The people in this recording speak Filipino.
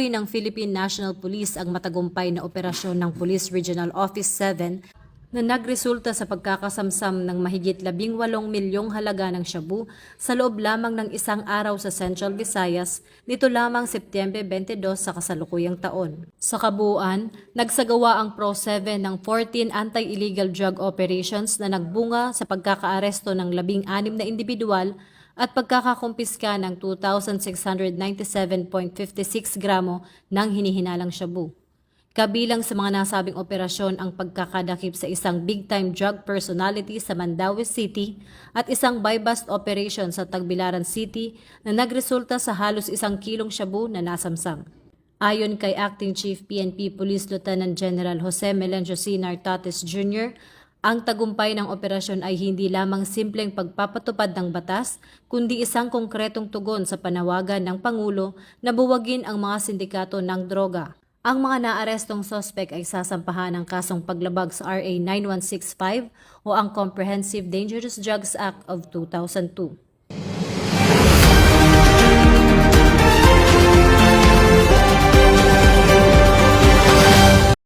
Tinukoy ng Philippine National Police ang matagumpay na operasyon ng Police Regional Office 7 na nagresulta sa pagkakasamsam ng mahigit 18 milyong halaga ng shabu sa loob lamang ng isang araw sa Central Visayas nito lamang Setyembre 22 sa kasalukuyang taon. Sa kabuuan, nagsagawa ang PRO-7 ng 14 anti-illegal drug operations na nagbunga sa pagkakaaresto ng 16 na individual at pagkakakumpiska ng 2,697.56 gramo ng hinihinalang shabu. Kabilang sa mga nasabing operasyon ang pagkakadakip sa isang big-time drug personality sa Mandaue City at isang buy-bust operation sa Tagbilaran City na nagresulta sa halos 1 kilong shabu na nasamsam. Ayon kay Acting Chief PNP Police Lieutenant General Jose Melencio C. Nartates Jr., ang tagumpay ng operasyon ay hindi lamang simpleng pagpapatupad ng batas, kundi isang konkretong tugon sa panawagan ng Pangulo na buwagin ang mga sindikato ng droga. Ang mga naarestong sospek ay sasampahan ng kasong paglabag sa RA 9165 o ang Comprehensive Dangerous Drugs Act of 2002.